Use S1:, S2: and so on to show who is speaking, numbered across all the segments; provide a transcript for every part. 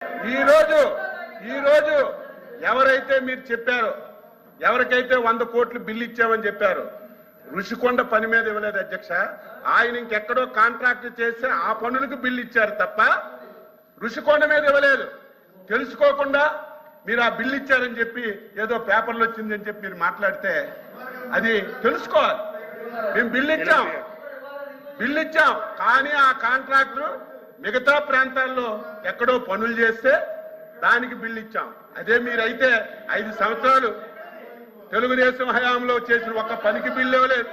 S1: ఈ రోజు ఎవరైతే మీరు చెప్పారో, ఎవరికైతే 100 కోట్లు బిల్లు ఇచ్చామని చెప్పారు, ఋషికొండ పని మీద ఇవ్వలేదు అధ్యక్ష. ఆయన ఇంకెక్కడో కాంట్రాక్ట్ చేస్తే ఆ పనులకు బిల్లు ఇచ్చారు తప్ప ఋషికొండ మీద ఇవ్వలేదు. తెలుసుకోకుండా మీరు ఆ బిల్లు ఇచ్చారని చెప్పి ఏదో పేపర్లు వచ్చిందని చెప్పి మీరు మాట్లాడితే అది తెలుసుకోవాలి. మేము బిల్లు ఇచ్చాం కానీ ఆ కాంట్రాక్టర్ మిగతా ప్రాంతాల్లో ఎక్కడో పనులు చేస్తే దానికి బిల్లు ఇచ్చాం. అదే మీరైతే 5 సంవత్సరాలు తెలుగుదేశం హయాంలో చేసిన ఒక్క పనికి బిల్లు ఇవ్వలేదు,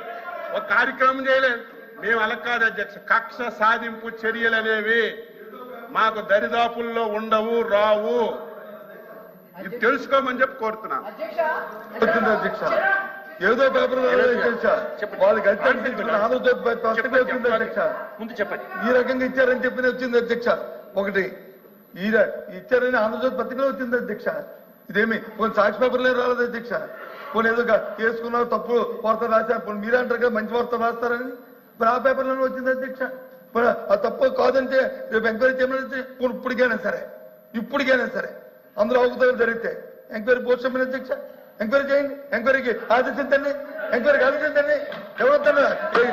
S1: ఒక కార్యక్రమం చేయలేదు. మేము అలా కాదు అధ్యక్ష. కక్ష సాధింపు చర్యలు అనేవి మాకు దరిదాపుల్లో ఉండవు, రావు. ఇది తెలుసుకోమని చెప్పి కోరుతున్నాను
S2: అధ్యక్ష. ఏదో పేపర్ వాళ్ళకి ఈ రకంగా ఇచ్చారని చెప్పి వచ్చింది అధ్యక్ష. ఒకటి ఇచ్చారని ఆంధ్రజ్యోతి పత్రికలో వచ్చింది అధ్యక్ష. ఇదేమి కొన్ని సాక్షి పేపర్లే రాలేదు అధ్యక్ష. కొన్ని ఏదో చేసుకున్నారు, తప్పు వార్త రాశారు. మీరే అంటారు కదా మంచి వార్త రాస్తారని, మరి ఆ పేపర్లోనే వచ్చింది అధ్యక్ష. ఆ తప్పు కాదంటే రేపు ఎంక్వైరీ చేయమని ఇప్పటికైనా సరే అందులో అవకతవకలు జరిగితే ఎంక్వైరీ పోస్ట్ చేయమని అధ్యక్ష. ఎంక్వైరీ చేయండి, ఎంక్వైరీకి ఆదేశించండి, ఎంక్వైరీకి ఆదేశించండి. ఎవరొద్దన్నా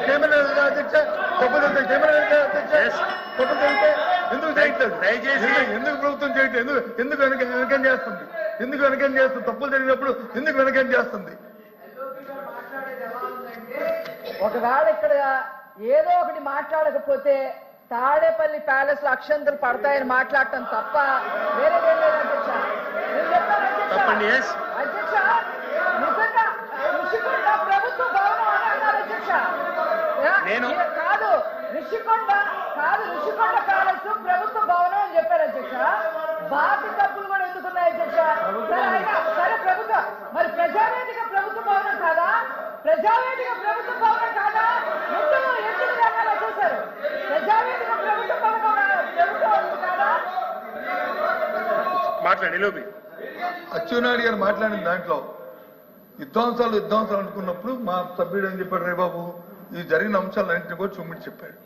S2: చేయమని అధ్యక్ష. తప్పు జరిగితే తప్పు జరిగితే ఎందుకు చేయట్లేదు? ఎందుకు ప్రభుత్వం చేయట్లేదు? ఎందుకు వెనకం చేస్తుంది? తప్పులు జరిగినప్పుడు ఎందుకు వెనకం చేస్తుంది?
S3: ఒకవేళ ఇక్కడ ఏదో ఒకటి మాట్లాడకపోతే తాడేపల్లి ప్యాలెస్ లో అక్షంతలు పడతాయని మాట్లాడటం తప్ప వేరేదేం లేదు అధ్యక్ష. అధ్యక్ష నిజంగా ఋషికొండ ప్రభుత్వ భవనం అని అన్నారు అధ్యక్ష. ఋషికొండ ప్యాలెస్ ప్రభుత్వ భవనం అని చెప్పారు అధ్యక్ష. బాకి డబ్బులు కూడా ఎందుకున్నాయి అధ్యక్ష? సరే ప్రభుత్వ మరి ప్రజావేదిక ప్రభుత్వ భవనం కాదా? ఎందుకు రంగాలు చేశారు? ప్రజావేదిక ప్రభుత్వ భవనం కాదా?
S2: మాట్లాడి అచ్చెన్నాయుడు గారు మాట్లాడిన దాంట్లో విధ్వంసాలు అనుకున్నప్పుడు మా సభ్యుడు ఏం చెప్పాడు, రే బాబు ఈ జరిగిన అంశాలన్నింటినీ కూడా చూమిటి చెప్పాడు.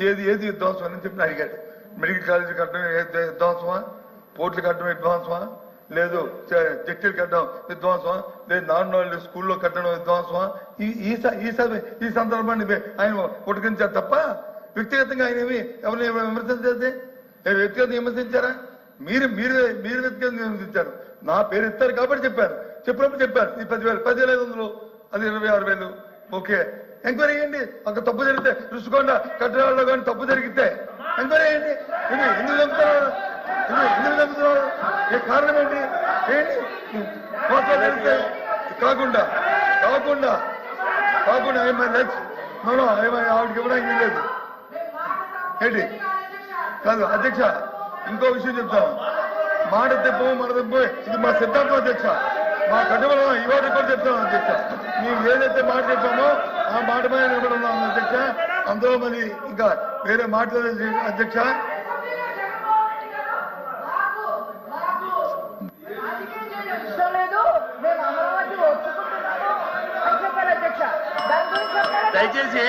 S2: ఏది విధ్వంసం అని చెప్పి అడిగాడు. మెడికల్ కాలేజీ కట్టడం విధ్వంసమా, పోర్టులు కట్టడం విధ్వంసమా, లేదు జట్టీలు కట్టడం విధ్వంసమా, లేదు నాన్ స్కూల్లో కట్టడం విధ్వంసమా? ఈ సందర్భాన్ని ఆయన ఉటకించారు తప్ప వ్యక్తిగతంగా ఆయన ఏమి ఎవరిని విమర్శించేది? వ్యక్తిగతంగా విమర్శించారా? మీరు వ్యక్తిగతంగా విమర్శించారు. నా పేరు ఇస్తారు కాబట్టి చెప్పినప్పుడు చెప్పారు ఈ 10,500 అది 26,000. ఓకే, ఎంక్వైరీ చేయండి. అక్కడ తప్పు జరిగితే ఋషికొండ కట్టడాల్లో కానీ తప్పు జరిగితే ఎంక్వైరీ చేయండి. ఎందుకు చంపుతున్నారు? కారణం ఏంటి? జరిగితే కాకుండా ఆవిడకి ఇవ్వడానికి లేదు ఏంటి? కాదు అధ్యక్ష, ఇంకో విషయం చెప్తాను. మాట తెప్పము ఇది మా సిద్ధాంతం అధ్యక్ష. మా కట్టుబడి ఇవాళ కూడా చెప్తాను అధ్యక్ష. మేము ఏదైతే మాట చెప్పామో ఆ మాట మీద నిలబడి ఉన్నాము అధ్యక్ష. అందులో మరి ఇంకా వేరే మాట్లాడేది అధ్యక్ష.
S1: దయచేసి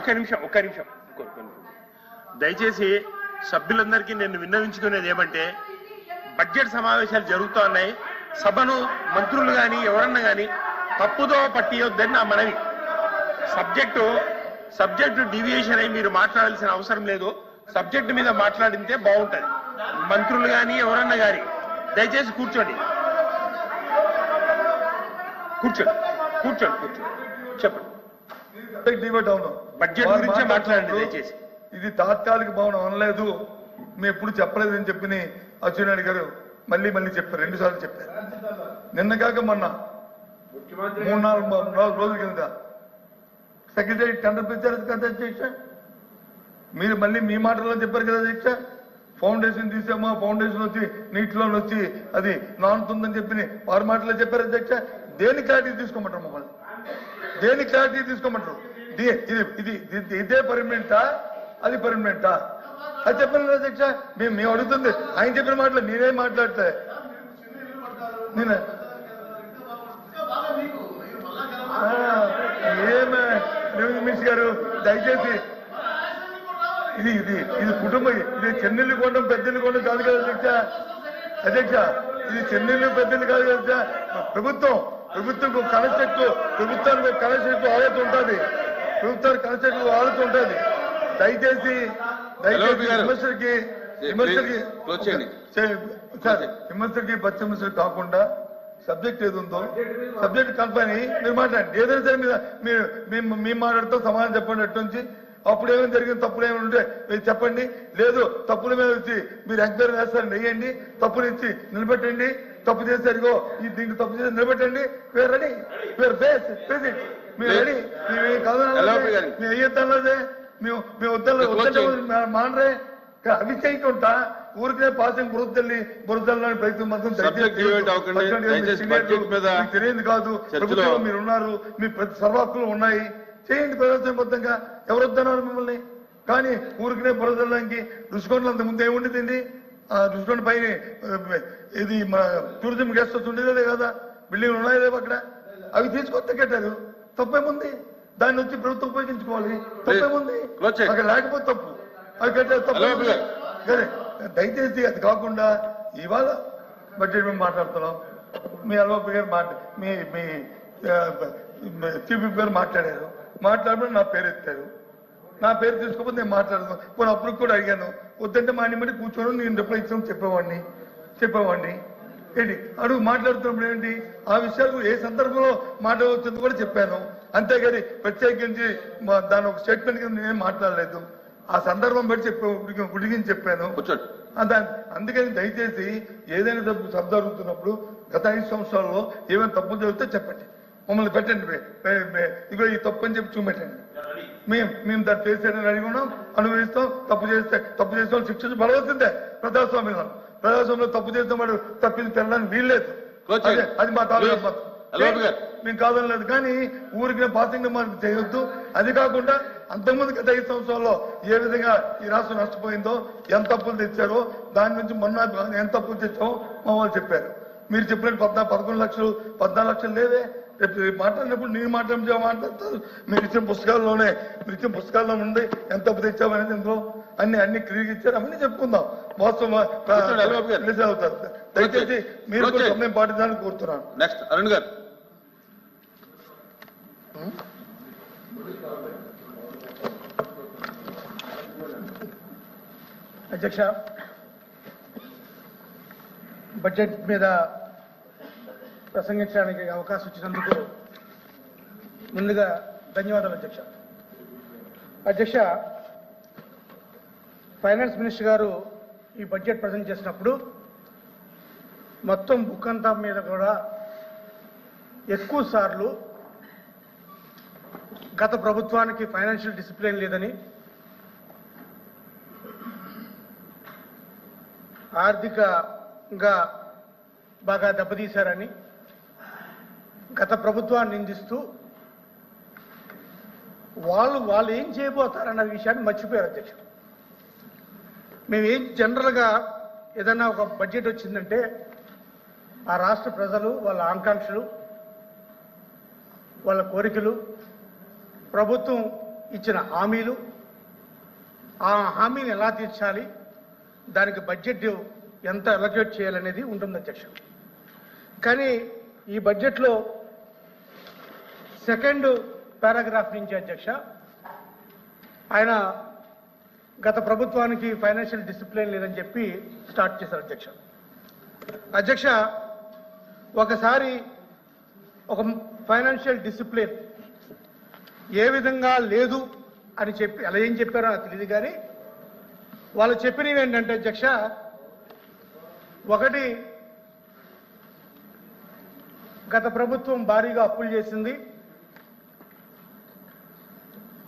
S1: ఒక్క నిమిషం. దయచేసి సభ్యులందరికీ నేను విన్నవించుకునేది ఏమంటే, బడ్జెట్ సమావేశాలు జరుగుతూ ఉన్నాయి. సభను మంత్రులు కానీ ఎవరన్నా కానీ తప్పుదో పట్టియొద్దని నా మనవి. సబ్జెక్టు డివియేషన్ అయి మీరు మాట్లాడాల్సిన అవసరం లేదు. సబ్జెక్టు మీద మాట్లాడితే బాగుంటుంది. మంత్రులు కానీ ఎవరన్నా కానీ దయచేసి కూర్చోండి. చెప్పండి. బడ్జెట్ గురించే మాట్లాడండి దయచేసి.
S2: ఇది తాత్కాలిక భవనం అనలేదు, మేము ఎప్పుడు చెప్పలేదని చెప్పి అచ్చెన్నాయుడు గారు మళ్ళీ చెప్పారు. 2 సార్లు చెప్పారు. నిన్న కాక మొన్న 3-4 రోజుల కింద సెక్రటరీ టెండర్ పిలిచారు కదా అధ్యక్ష. మీరు మళ్ళీ మీ మాటల్లో చెప్పారు కదా అధ్యక్ష. ఫౌండేషన్ తీసామో, ఫౌండేషన్ వచ్చి నీటిలోకి వచ్చి అది నానుతుందని చెప్పి వారి మాటలో చెప్పారు అధ్యక్ష. దేని క్లారిటీ తీసుకోమంటారు? మమ్మల్ని దేని క్లారిటీ తీసుకోమంటారు? ఇదే పర్మనెంటా, అది పర్మనెంటా? అది చెప్పండి అధ్యక్ష. మేము అడుగుతుంది ఆయన చెప్పిన మాటలు నేనేం మాట్లాడితే నేను ఏమే రెవెన్యూ మినిస్టర్ గారు దయచేసి ఇది ఇది ఇది కుటుంబం, ఇది చెన్నెల్లి కొండం పెద్దెల్లి కొండం కాదు కదా అధ్యక్ష ఇది చెన్నెల్లి పెద్దెల్లి కాదు కదా ప్రభుత్వం కన్స్ట్రక్ట్ ప్రభుత్వానికి కన్స్ట్రక్ట్ ఆలోచన ఉంటుంది, ప్రభుత్వానికి కన్స్ట్రక్ట్ ఆలోచన ఉంటుంది. దయచేసి విమర్శకి పచ్చి విమర్శలు కాకుండా సబ్జెక్ట్ ఏది ఉందో సబ్జెక్ట్ కన్ఫైన్ అయ్యి మీరు మాట్లాడండి. ఏదైనా సరే మేము మాట్లాడుతూ సమాధానం చెప్పండి. అటు నుంచి అప్పుడు ఏమైనా జరిగింది, తప్పులు ఏమైనా ఉంటే మీరు చెప్పండి. లేదు తప్పుల మీద వచ్చి మీరు ఎంక్వైరీ వేస్తారని వేయండి, తప్పు నుంచి నిలబెట్టండి. తప్పు చేశారుగో దీనికి తప్పు చేసి నిలబెట్టండి. We're ready, we're base president, మీరు రెడీ. మేము కాదు మేము అయ్యేద్దాంలోదే మేము వద్దంటే మానరే అవి చేయకుండా ఊరికే పాసింగ్ బురదల్లోని ప్రయత్నం మాత్రం తెలియదు కాదు. ప్రభుత్వంలో మీరు ఉన్నారు, మీ ప్రతి సర్వాక్కులు ఉన్నాయి, చేయండి ప్రజాస్వామ్యబద్ధంగా. ఎవరు వద్దన్నారు మిమ్మల్ని? కానీ ఊరికనే బురదల్లోకి రుషికొండలు అంత ముందు ఏముండేదండి? ఆ రుషికొండ పైన ఇది మన టూరిజం గెస్ట్ హౌస్ ఉండేదే కదా, బిల్డింగ్లు ఉన్నాయో లేవు అక్కడ, అవి తీసుకొస్తే కట్టారు. తప్పేముంది? దాన్ని వచ్చి ప్రభుత్వం ఉపయోగించుకోవాలి. తప్పేముంది? అక్కడ లేకపోతే తప్పు, అవి కట్టారు తప్పే. దయచేసి అది కాకుండా ఇవాళ బడ్జెట్ మేము మాట్లాడుతున్నాం. మీ అల్వాపి గారు మీ చీఫ్ విప్ గారు మాట్లాడమని నా పేరు ఎత్తారు. నా పేరు తీసుకోకపోతే నేను మాట్లాడదాం. పోనీ అప్పుడు కూడా అడిగాను, వద్దంటే మా అన్ని కూర్చోవడం నేను రిప్లై ఇచ్చాను చెప్పేవాడిని ఏంటి అడుగు మాట్లాడుతున్నప్పుడు ఏంటి ఆ విషయాలు ఏ సందర్భంలో మాట్లాడవచ్చుందో కూడా చెప్పాను. అంతేగాని ప్రత్యేకించి దాని ఒక స్టేట్మెంట్ కింద నేనేం మాట్లాడలేదు. ఆ సందర్భం బట్టి గుడిగించి చెప్పాను. అందుకని దయచేసి ఏదైనా తప్పు జరుగుతున్నప్పుడు గత 5 సంవత్సరాల్లో ఏమైనా తప్పులు జరిగితే చెప్పండి, మమ్మల్ని పెట్టండి. ఇగో ఈ తప్పు అని చెప్పి చూపెట్టండి. మేము దాన్ని చేసేదని అడిగి ఉన్నాం, అనుభవిస్తాం. తప్పు చేస్తే వాళ్ళు శిక్షించబడవలసిందే. ప్రజాస్వామ్యంలో తప్పు చేస్తే వాడు తప్పింది పెరగడానికి వీల్లేదు. అది మా తాలూకా మేము కాదనలేదు. కానీ ఊరికి పాసింగ్ మనకు చేయొద్దు. అది కాకుండా అంతకుముందు గత 5 సంవత్సరాల్లో ఏ విధంగా ఈ రాష్ట్రం నష్టపోయిందో, ఎంత తప్పులు తెచ్చారో దాని నుంచి మొన్న ఎంత తప్పులు తెచ్చామో మా వాళ్ళు చెప్పారు. మీరు చెప్పినట్టు 11 లక్షలు 14 లక్షలు లేవే. రేపు మాట్లాడినప్పుడు నేను మాట్లాడతారు. మీరు ఇచ్చిన పుస్తకాల్లో ఉంది ఎంత తప్పు తెచ్చామనేది. ఇందులో అన్ని క్లియర్ ఇచ్చారు. అవన్నీ చెప్పుకుందాం. వాస్తవం అవుతారు. దయచేసి మీరు సమయం పాటించాలని కోరుతున్నాను.
S4: నెక్స్ట్ అరుణ్ గారు.
S5: అధ్యక్ష, బడ్జెట్ మీద ప్రసంగించడానికి అవకాశం ఇచ్చినందుకు ముందుగా ధన్యవాదాలు అధ్యక్ష. అధ్యక్ష, ఫైనాన్స్ మినిస్టర్ గారు ఈ బడ్జెట్ ప్రజెంట్ చేసినప్పుడు మొత్తం బుక్ అంతా మీద కూడా ఎక్కువ సార్లు గత ప్రభుత్వానికి ఫైనాన్షియల్ డిసిప్లిన్ లేదని, ఆర్థికంగా బాగా దెబ్బతీశారని గత ప్రభుత్వాన్ని నిందిస్తూ వాళ్ళు ఏం చేయబోతారన్న విషయాన్ని మర్చిపోయారు అధ్యక్ష. మేమేం జనరల్గా ఏదైనా ఒక బడ్జెట్ వచ్చిందంటే ఆ రాష్ట్ర ప్రజలు వాళ్ళ ఆకాంక్షలు, వాళ్ళ కోరికలు, ప్రభుత్వం ఇచ్చిన హామీలు, ఆ హామీని ఎలా తీర్చాలి, దానికి బడ్జెట్ ఎంత అలొకేట్ చేయాలనేది ఉంటుంది అధ్యక్ష. కానీ ఈ బడ్జెట్లో సెకండ్ పారాగ్రాఫ్ నుంచి అధ్యక్ష ఆయన గత ప్రభుత్వానికి ఫైనాన్షియల్ డిసిప్లిన్ లేదని చెప్పి స్టార్ట్ చేశారు అధ్యక్ష. ఒకసారి ఒక ఫైనాన్షియల్ డిసిప్లిన్ ఏ విధంగా లేదు అని చెప్పి అలా ఏం చెప్పారో నాకు తెలియదు. కానీ వాళ్ళు చెప్పినవి ఏంటంటే అధ్యక్ష, ఒకటి, గత ప్రభుత్వం భారీగా అప్పులు చేసింది.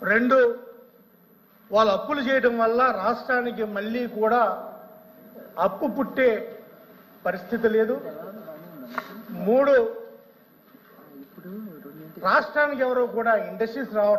S5: 2, వాళ్ళు అప్పులు చేయడం వల్ల రాష్ట్రానికి మళ్ళీ కూడా అప్పు పుట్టే పరిస్థితి లేదు. 3, రాష్ట్రానికి ఎవరో కూడా ఇండస్ట్రీస్ రావట్లేదు.